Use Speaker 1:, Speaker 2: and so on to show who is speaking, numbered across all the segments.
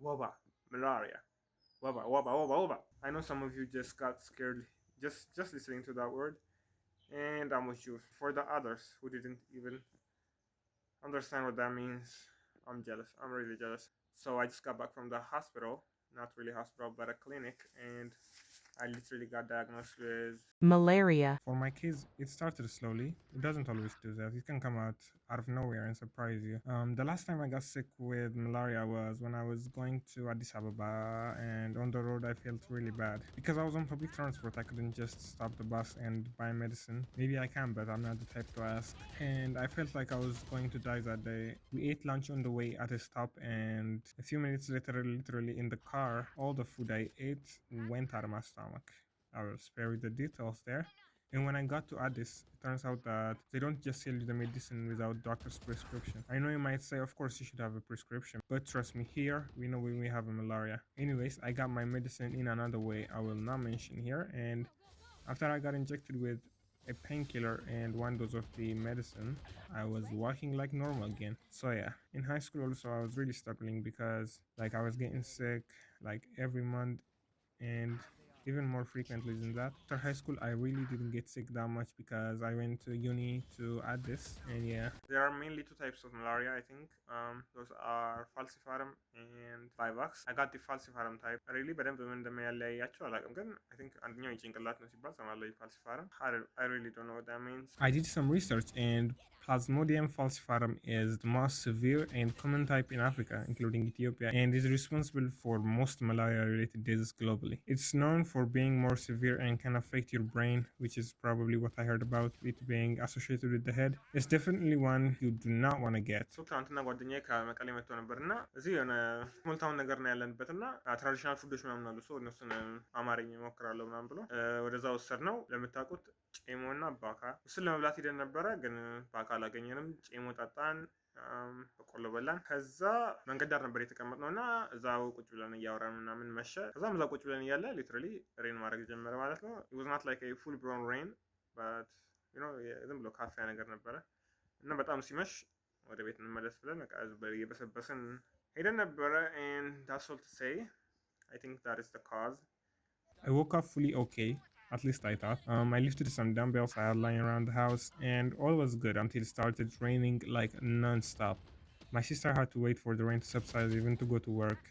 Speaker 1: Waba, malaria. Waba, waba, waba, waba. I know some of you just got scared just listening to that word, and I'm with you. For the others who didn't even understand what that means, I'm jealous. I'm really jealous. So I just got back from the hospital, not really hospital, but a clinic, and I literally got diagnosed with
Speaker 2: malaria,
Speaker 3: For my kids, it started slowly. It doesn't always do that. It can come out of nowhere and surprise you. The last time I got sick with malaria was when I was going to Addis Ababa, and on the road I felt really bad because I was on public transport. I couldn't just stop the bus and buy medicine. Maybe I can, but I'm not the type to ask. And I felt like I was going to die that day. We ate lunch on the way at a stop, and a few minutes later, literally in the car, all the food I ate went out of my stomach. I will spare you the details there. And when I got to Addis, it turns out that they don't just sell you the medicine without doctor's prescription. I know you might say, of course, you should have a prescription, but trust me, here we know when we have a malaria. Anyways, I got my medicine in another way I will not mention here, and after I got injected with a painkiller and one dose of the medicine, I was walking like normal again. So yeah, in high school also I was really struggling because like I was getting sick like every month and even more frequently than that. After high school, I really didn't get sick that much because I went to uni to add this, and yeah.
Speaker 1: there are mainly two types of malaria, I think. Those are falciparum and vivax. I got the falciparum type. really በደንብ ምን እንደሚያለያያቸው አላውቅም፣ ግን I think አንደኛው የጭንቅላት ነው ሲባል ሰማለሁ falciparum. I really don't know what that means.
Speaker 3: I did some research, and Plasmodium falciparum is the most severe and common type in Africa, including Ethiopia, and is responsible for most malaria-related diseases globally. It's known for being more severe and can affect your brain, which is probably what I heard about it being associated with the head. It's definitely one you do not want to get.
Speaker 1: So ትናንትና ጓደኛዬ ከመቀሌ መጥቶ ነበር እና እዚህ የሆነ ስሞል ታውን ነገር ነው ያለንበት እና ትራዲሽናል ፉዶች ምናምን አሉ። ሰው እነሱን አማርኛ እሞክራለሁ ምናምን ብሎ ወደዛ ወሰድ ነው። ለምታውቁት ጬሞ እና ባካ እሱን ለመብላት ሂደን ነበረ፣ ግን ባካ አላገኘንም። ጬሞ ጠጣን፣ በቆሎ በላን። ከዛ መንገድ ዳር ነበር የተቀመጥነው እና እዛው ቁጭ ብለን እያወራን ምናምን መሸ። ከዛም እዛ ቁጭ ብለን እያለ ሊትራሊ ሬን ማድረግ ጀመረ ማለት ነው። it was not like a full blown rain but you know ዝም ብሎ ካፊያ ነገር ነበረ እና በጣም ሲመሽ ወደ ቤት እንመለስ ብለን በቃ እየበሰበስን ሄደን ነበረ። and that's all to say. I think that is the cause.
Speaker 3: I woke up fully okay. At least I thought. I lifted some dumbbells I had lying around the house, and all was good until it started raining like non-stop. My sister had to wait for the rain to subside even to go to work.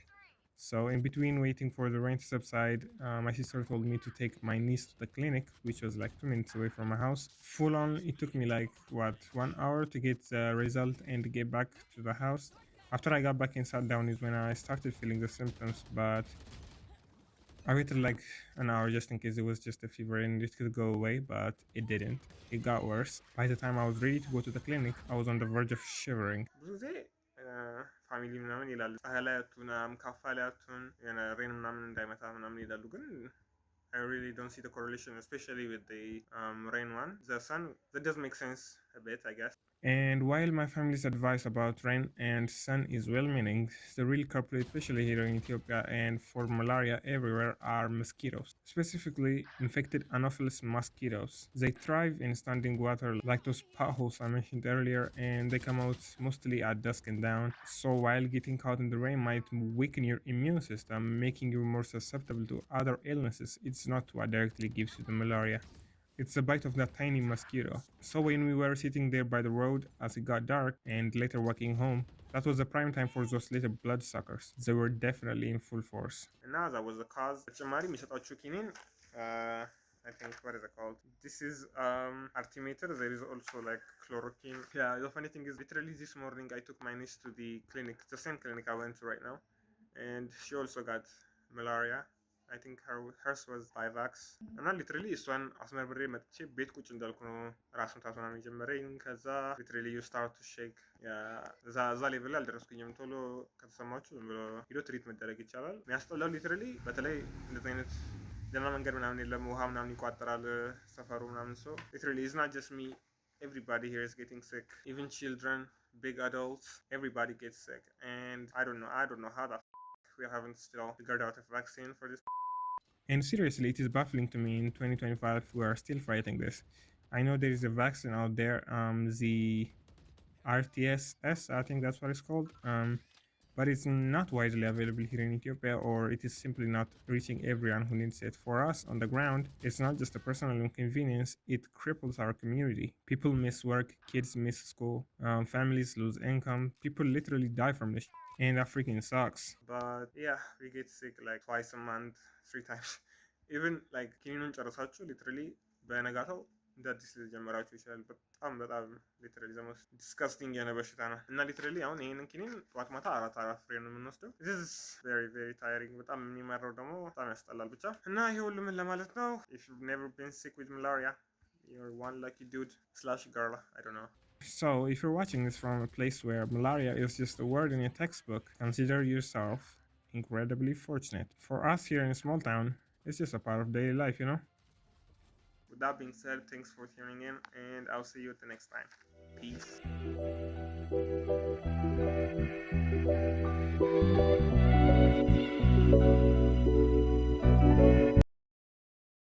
Speaker 3: So in between waiting for the rain to subside, my sister told me to take my niece to the clinic, which was like 2 minutes away from my house. Full on, it took me like 1 hour to get the result and get back to the house. After I got back and sat down is when I started feeling the symptoms, but I waited like an hour just in case it was just a fever and it could go away, but it didn't. It got worse. By the time I was ready to go to the clinic, I was on the verge of shivering.
Speaker 1: ብዙ ጊዜ ፋሚሊ ምናምን ይላሉ ፀሐይ ላይ አቱን ካፋ ላይ አቱን ሬን ምናምን እንዳይመታ ምናምን ይላሉ፣ ግን I really don't see the correlation, especially with the rain one. The sun, that does make sense a bit, I guess.
Speaker 3: And while my family's advice about rain and sun is well-meaning, the real culprit, especially here in Ethiopia and for malaria everywhere, are mosquitoes. Specifically, infected Anopheles mosquitoes. They thrive in standing water like those potholes I mentioned earlier, and they come out mostly at dusk and dawn. So while getting caught in the rain might weaken your immune system, making you more susceptible to other illnesses, it's not what directly gives you the malaria. It's the bite of that tiny mosquito. So when we were sitting there by the road as it got dark and later walking home, that was the prime time for those little bloodsuckers. They were definitely in full force.
Speaker 1: And now that was the cause. ተጨማሪ የሚሰጣችሁ ኪኒን I think, what is it called? This is artimeter. There is also like chloroquine. Yeah, the funny thing is literally this morning I took my niece to the clinic, the same clinic I went to right now, and she also got malaria. I think hers was vivax. እና ሊትራሊ እሷን አስመርምሬ መጥቼ ቤት ቁጭ እንዳልኩ ነው ራስ ምታት ምናምን የጀመረኝ። ከዛ ሊትራሊ ዩ ስታርት ቱ ሼክ። እዛ ሌቭል ላይ አልደረስኩኝም። ቶሎ ከተሰማችሁ ዝም ብሎ ሂዶ ትሪት መደረግ ይቻላል። የሚያስጠላው ሊትራሊ በተለይ እንደዚህ አይነት ደህና መንገድ ምናምን የለም፣ ውሃ ምናምን ይቋጠራል ሰፈሩ ምናምን። ሰው ሊትራሊ ኢዝ ናት ጀስት ሚ፣ everybody here is getting sick, even children, big adults, everybody gets sick. And I don't know how the we haven't still figured out a vaccine for this.
Speaker 3: And seriously, it is baffling to me in 2025 we are still fighting this. I know there is a vaccine out there, the RTSS, I think that's what it's called. but it's not widely available here in Ethiopia, or it is simply not reaching everyone who needs it. For us on the ground, it's not just a personal inconvenience, it cripples our community. People miss work, kids miss school, families lose income, people literally die from this. And that freaking sucks.
Speaker 1: But yeah, we get sick like twice a month, 3 times. Even like ኪኒኑን ጨርሳችሁ ሊትራሊ በነጋታው እንደ አዲስ ሊጀምራችሁ ይችላል። በጣም ሊትራሊ ዘሞስ ዲስካስቲንግ የሆነ በሽታ ነው እና ሊትራሊ አሁን ይህንን ኪኒን ጠዋት ማታ አራት ፍሬ ነው የምንወስደው። ዚስ ቬሪ ቬሪ ታይሪንግ፣ በጣም የሚመራው ደግሞ በጣም ያስጠላል ብቻ እና ይሄ ሁሉ ምን ለማለት ነው? if you've never been sick with malaria, you're one lucky dude / girl, I don't know.
Speaker 3: So, if you're watching this from a place where malaria is just a word in a textbook, consider yourself incredibly fortunate. For us here in a small town, it's just a part of daily life, you know?
Speaker 1: With that being said, thanks for tuning in, and I'll see you at the next time. Peace.